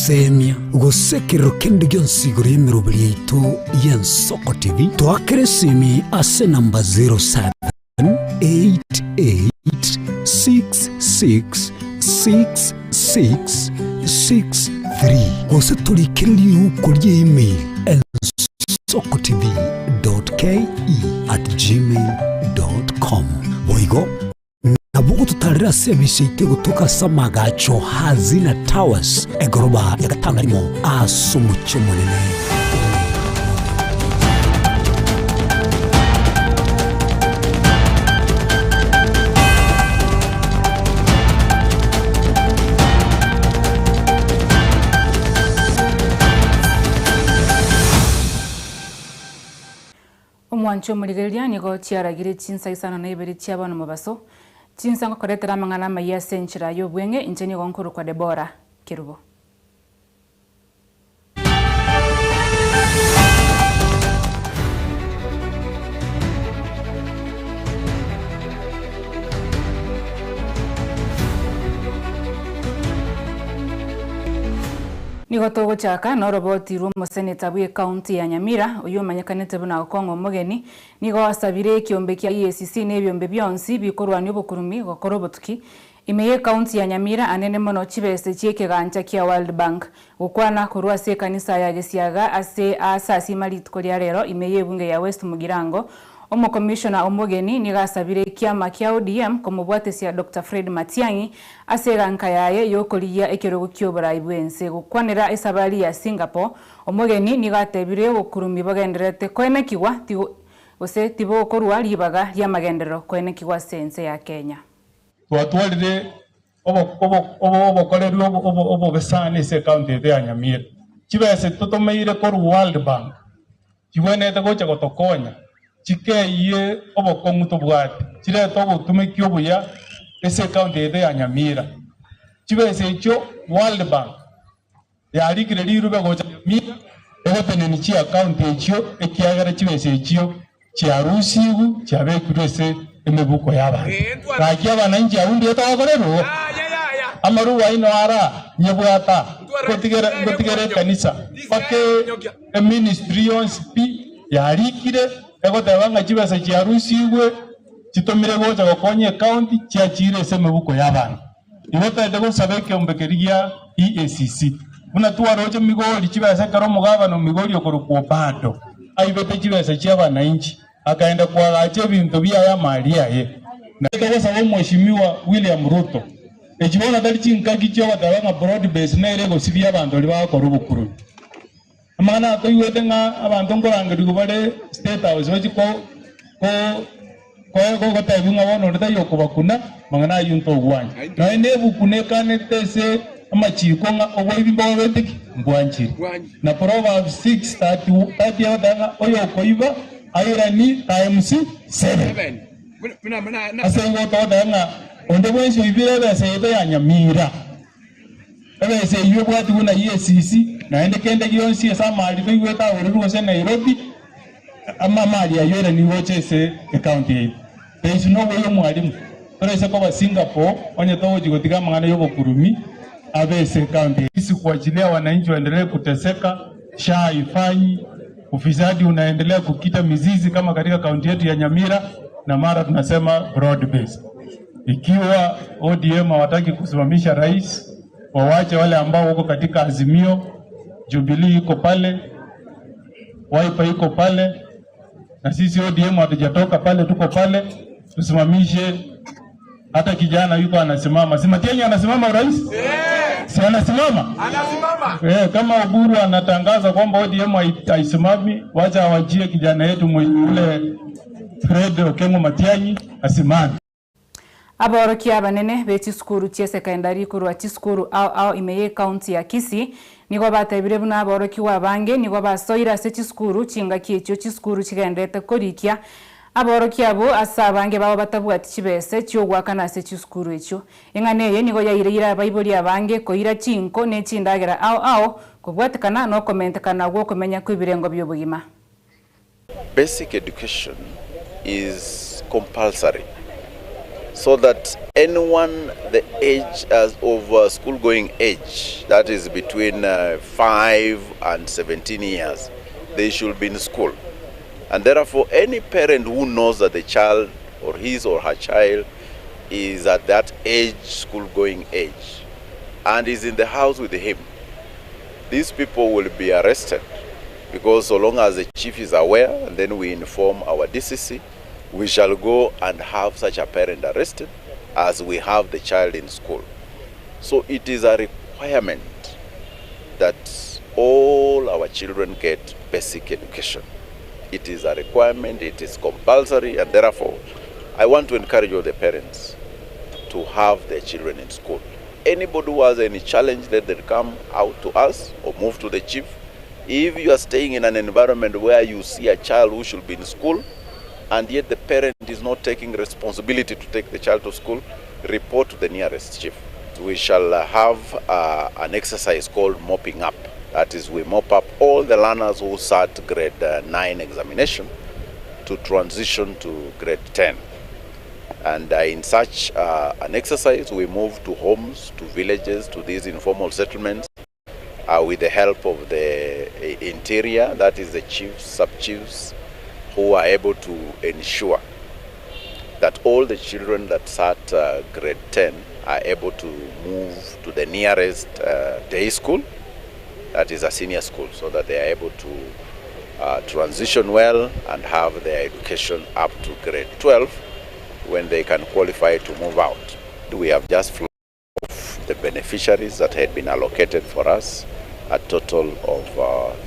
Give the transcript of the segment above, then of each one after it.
gusemia gusekero kende gyonsiguro y'emirubiri yaitu y'ensoko TV twakere simi ase namba 0788666663 gose tulikiriri ukuri email ensokotv.ke@gmail.com boigo nabugo tutarira service itego tukasama gacho hazina towers egoroba yagatangarimo asumucyo munene Omwancho muligeria nigo chiaragire Chinsa Isano na Ibere chiabano mubaso Chinsa ngo koretera mangana Amayia senchira yo bwenge injeni gonkuru kwa Debora Kirubo. Nigo togo chaka no roboti rumo seneta bwe county ya Nyamira uyu manyakanete buna okongo mugeni nigo asabire kiombe kya EACC nebyombe byonsi bikorwani obukurumi gokorobotuki imeye county ya Nyamira anene mono chibese chiekegancha kya World Bank ukwana kurwa se kanisa ya Gesiaga ase asasi malitko lya rero imeye bunge ya West Mugirango omo commissioner omugeni nigasabire kiama kya ODM komubwatesia Dr. Fred Matiang'i aseganka yaye yokoliya ekirogo kyobora ibwense gukwanira esabali ya Singapore omugeni nigatebire obukurumi bagenderete kwenekigwa ose tibo korwa libaga lya magendero kwenekigwa sense ya Kenya twatwalire obokorerwa obo besane se county ya Nyamira kibese tutomeire ko World Bank kibwenete gocha gotokonya chikeye obokongu tobwate chireto obutumeki obuya ese county ya Nyamira chibese icho World Bank yarikire lirube gocha Nyamira egoteneni chi account icho ekiagara chibese icho chiarusigu chabekirese emebuko yaba kaki abana nje abundi etakorero amaruwa ino ara nyebwata gotigere kanisa pake ministry on sp yarikire ego tabanga chibasa chiarusiwe chitomire gocha gokonye county chiachire semebuko yabana ibota ndego sabeke ombekeria EACC una tuwaroje migori chibasa karo mugabano migori okoruko bado aibete chibasa chiabana inchi akaenda kwa gache bintu bya ya Maria ye na ndego sabo mheshimiwa William Ruto ejibona dali chinkagi cyo batabanga broad base na irego sibya abantu libakora ubukuru amana to yuwedenga abantu ngorangirwa bare state house bachiko ko tabinga bono ndayo kubakuna mangana yunto gwanya na enebu kunekane tese amachiko nga obwibimbo betiki ngwanchiri na Proverbs 6:30 yodanga oyo koiba ayirani times 7 asengo to danga onde bwenso ibire bese ya Nyamira ebese yobwati kuna EACC na ende kende gyonsi esa mali biweta orugo se Nairobi ama mali ayore ni wochese account ye there is no way mwalimu ese kwa Singapore onye to jigotika mangana yobo kurumi abese account isi kuachilia wananchi waendelee kuteseka sha ifanyi ufisadi unaendelea kukita mizizi kama katika kaunti yetu ya Nyamira na mara tunasema broad base ikiwa ODM hawataki kusimamisha rais wawache wale ambao wako katika Azimio Jubilee iko pale Wiper iko pale na sisi ODM hatujatoka pale tuko pale tusimamishe hata kijana yuko anasimama si Matiang'i anasimama rais si anasimama kama Uburu anatangaza kwamba ODM haisimami wacha awajie kijana yetu ule Fred Okengo Matiang'i asimame Aboroki abanene beti skuru cie secondary kurwa chiskuru au imeye county ya Kisii nigo batebire buna aboroki wabange nigo basoira se chiskuru chinga kiecho chiskuru chigendete korikia aboroki abo asabange babo batabwati chibese cyogwakana se chiskuru echo inganeye nigo yairira abayibori abange koira chinko ne chindagera au kubwatikana no comment kana gwo kumenya kwibirengo by'obugima. Basic education is compulsory so that anyone the age of school-going age, that is between 5 and 17 years, they should be in school. And therefore, any parent who knows that the child or his or her child is at that age, school-going age, and is in the house with him, these people will be arrested, because so long as the chief is aware and then we inform our DCC, we shall go and have such a parent arrested as we have the child in school. So it is a requirement that all our children get basic education. It is a requirement, it is compulsory, and therefore I want to encourage all the parents to have their children in school. Anybody who has any challenge, let them come out to us or move to the chief. If you are staying in an environment where you see a child who should be in school, and yet the parent is not taking responsibility to take the child to school, report to the nearest chief. We shall have an exercise called mopping up. That is, we mop up all the learners who sat grade 9 examination to transition to grade 10. And in such an exercise, we move to homes, to villages, to these informal settlements, with the help of the interior, that is the chiefs, sub-chiefs, who are able to ensure that all the children that sat grade 10 are able to move to the nearest day school, that is a senior school, so that they are able to transition well and have their education up to grade 12 when they can qualify to move out. We have just flown off the beneficiaries that had been allocated for us, a total of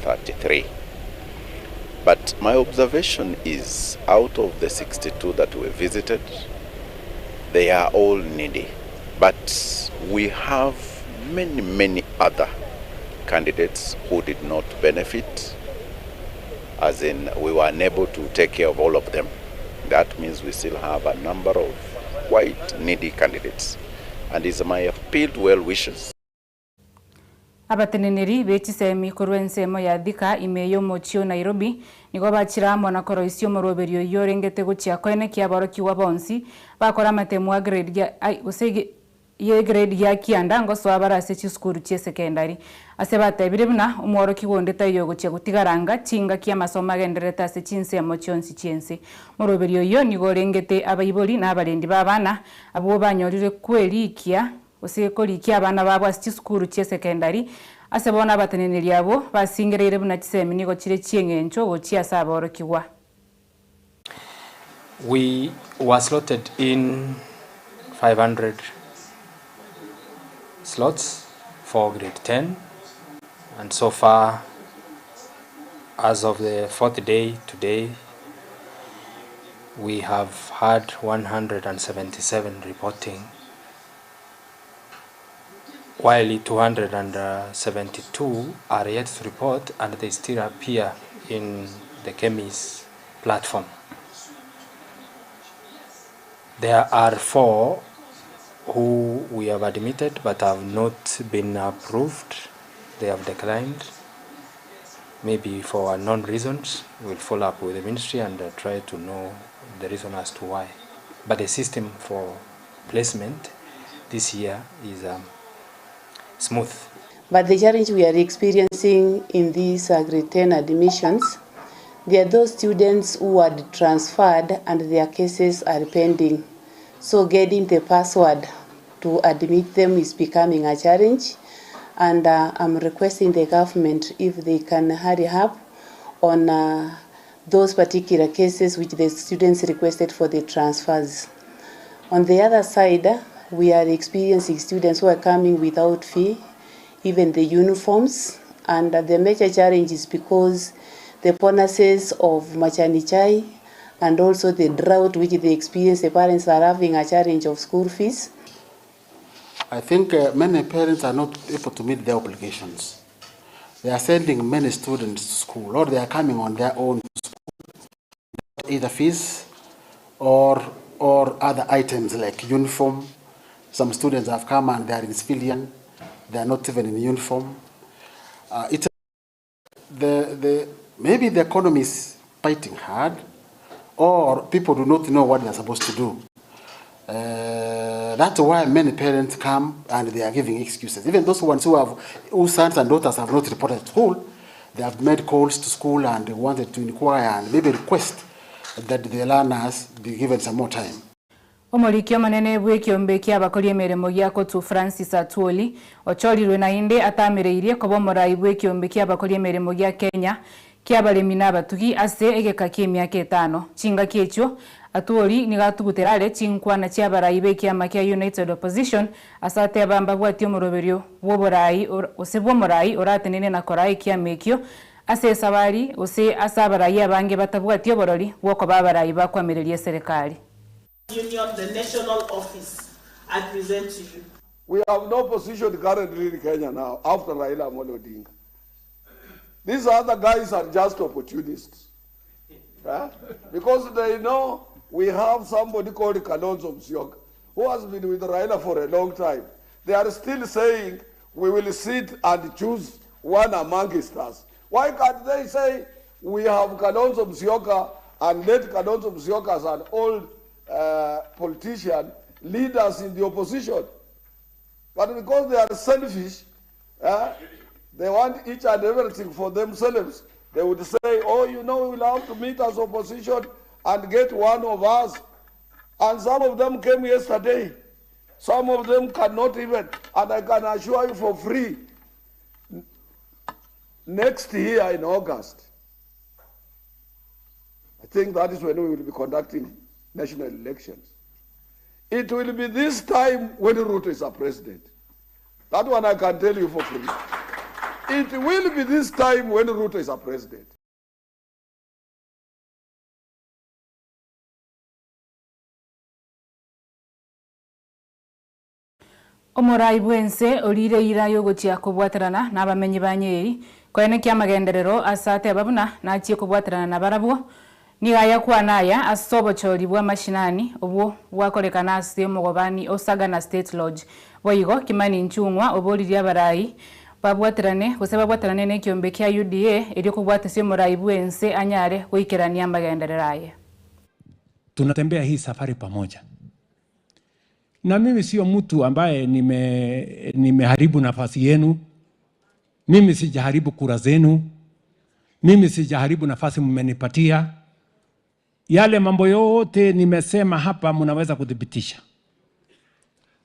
33. But my observation is, out of the 62 that we visited, they are all needy. But we have many other candidates who did not benefit, as in we were unable to take care of all of them. That means we still have a number of quite needy candidates. And it's my appeal to well wishes. Abateneneri bechisemi kurwensemo ya Thika imeyo mochio Nairobi nigo bachira mona koroisio moroberio yorengete gochia kwene kia baroki wabonsi bakora matemwa grade ya usege ye grade ya kianda ngo so abarase chi school che secondary ase batebire buna umworoki wondeta yo gochia gutigaranga chinga kia masomo agendereta se chinse mochionsi chense moroberio yo nigo rengete abayiboli na abarendi babana abo banyorire kwerikia usekorikia abana babo asti skuru che secondary ase bona bateneneri abo basingereire buna chisemi nigo chire chiengencho gochia saborokiwa. We were slotted in 500 slots for grade 10, and so far, as of the 4th day today, we have had 177 reporting, while 272 are yet to report, and they still appear in the KEMIS platform. There are 4 who we have admitted but have not been approved. They have declined, maybe for unknown reasons. We'll follow up with the ministry and try to know the reason as to why. But the system for placement this year is smooth. But the challenge we are experiencing in these grade 10 admissions, there are those students who are transferred and their cases are pending. So getting the password to admit them is becoming a challenge. And I'm requesting the government if they can hurry up on those particular cases which the students requested for the transfers. On the other side, we are experiencing students who are coming without fee, even the uniforms, and the major challenge is because the bonuses of Machanichai and also the drought which they experience, the parents are having a challenge of school fees. I think many parents are not able to meet their obligations. They are sending many students to school, or they are coming on their own to school, either fees or other items like uniform. Some students have come and they are in civilian, they are not even in uniform. Maybe the economy is fighting hard, or people do not know what they are supposed to do. That's why many parents come and they are giving excuses. Even those ones whose sons and daughters have not reported at school, they have made calls to school and they wanted to inquire and maybe request that the learners be given some more time. Omorikio manene bw'ekiombe kia bakori emirimo gia Kotu Francis Atwoli ochorirwe na inde atamireirie kobomora bw'ekiombe kia bakori emirimo gia Kenya kia baremi n'abatugi ase egeka ky'emyaka 5 chinga kyekyo Atwoli nigatuguterare chinkwana chia baraibe kia makia United Opposition asate abamba bwati omoroberio bwoborai osebwo morai oratenene na korai kia mekyo ase sabari ose asabarai abange batabwati oborori bwoko babarai bakwamirerie serikali. Union, the national office, I present to you. We have no position currently in Kenya now after Raila Amolo Odinga. These other guys are just opportunists. Because they know we have somebody called Kalonzo Musyoka who has been with Raila for a long time. They are still saying we will sit and choose one amongst us. Why can't they say we have Kalonzo Musyoka and let Kalonzo Musyoka as an old politician lead us in the opposition? But because they are selfish, they want each and everything for themselves. They would say, oh, you know, we will have to meet as opposition and get one of us. And some of them came yesterday. Some of them cannot even. And I can assure you for free, next year in August, I think that is when we will be conducting national elections. It will be this time when Ruto is a president. That one I can tell you for free. It will be this time when Ruto is a president. Omorai bwense olire irayo gochia kubwaterana na bamenyi banyeri kwene kya magenderero asate ababuna na chie kubwaterana na barabwo nigaya kwanaya asobochori bwa mashinani obwo bwakorekana ase mugobani Osaga na State Lodge boigo Kimani Nchungwa oboliria barai babwaterane gose babwaterane ne kiombe kya UDA eri kubwatesio morai bwense anyare goikerania magendereraye. Tunatembea hii safari pamoja. Na mimi sio mtu ambaye nimeharibu nafasi yenu. Mimi sijaharibu kura zenu. Mimi sijaharibu nafasi mmenipatia. Yale mambo yote nimesema hapa mnaweza kudhibitisha.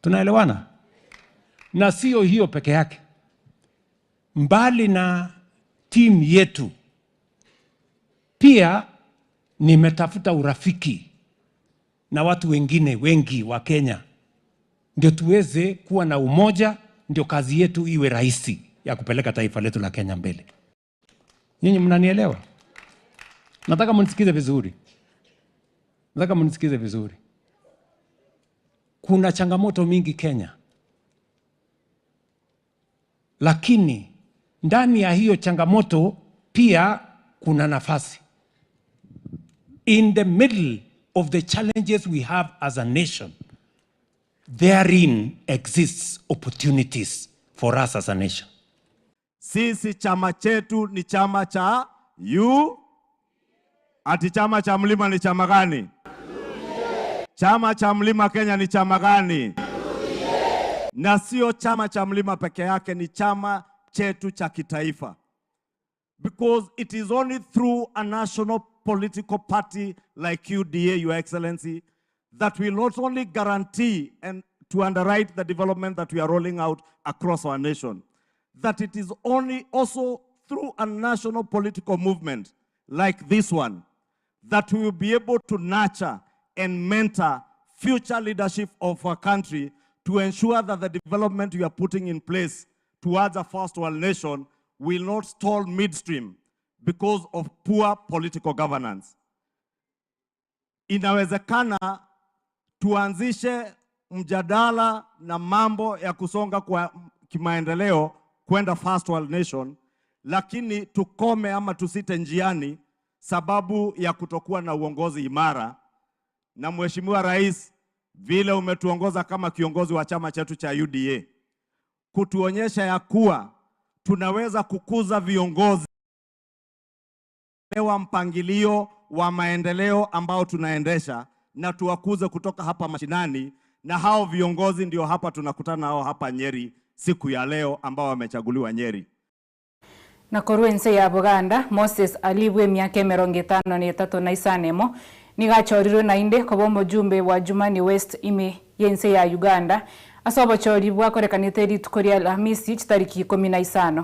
Tunaelewana? Na sio hiyo peke yake. Mbali na timu yetu, pia nimetafuta urafiki na watu wengine wengi wa Kenya. Ndio tuweze kuwa na umoja, ndio kazi yetu iwe rahisi ya kupeleka taifa letu la Kenya mbele. Nyinyi mnanielewa? Nataka mnisikize vizuri. Kuna changamoto mingi Kenya. Lakini ndani ya hiyo changamoto pia kuna nafasi. In the middle of the challenges we have as a nation, therein exists opportunities for us as a nation. Sisi chama chetu ni chama cha ati chama cha mlima ni chama gani? Chama cha mlima Kenya ni chama gani? Na sio chama cha mlima peke yake, ni chama chetu cha kitaifa. Because it is only through a national political party like UDA, Your Excellency, that will not only guarantee and to underwrite the development that we are rolling out across our nation, that it is only also through a national political movement like this one that we will be able to nurture and mentor future leadership of our country to ensure that the development we are putting in place towards a first world nation will not stall midstream because of poor political governance. Inawezekana tuanzishe mjadala na mambo ya kusonga kwa kimaendeleo kwenda first world nation, lakini tukome ama tusite njiani sababu ya kutokuwa na uongozi imara. Na Mheshimiwa Rais, vile umetuongoza kama kiongozi wa chama chetu cha UDA, kutuonyesha ya kuwa tunaweza kukuza viongozi wa mpangilio wa maendeleo ambao tunaendesha, na tuwakuze kutoka hapa mashinani, na hao viongozi ndio hapa tunakutana nao hapa Nyeri siku ya leo ambao wamechaguliwa Nyeri. Na korwense ya Buganda Moses alibwe miaka 53 na isanemo nigachorirwe na inde kobo mujumbe wa Jumani West ime yense ya Uganda asobo choribwa korekanite ritukoria Alhamisi tariki 15.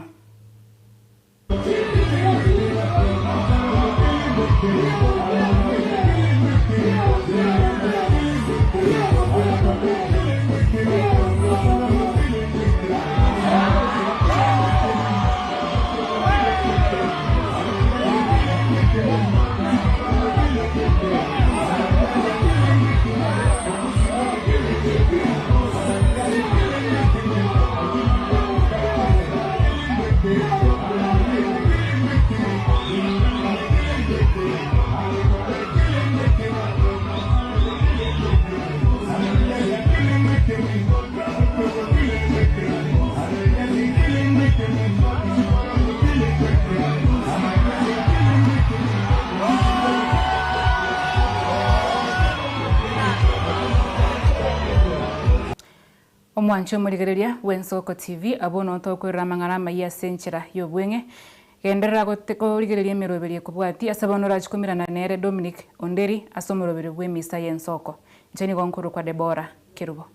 Omwancho murigereria Wensoko TV abono tokwira mangara maiya senchera yobwenge genderera goteko rigereria meroberie kubwati asabonora chikumira na nere Dominic Onderi asomorobere bwe misa yensoko ncheni gonkuru kwa Debora Kirubo.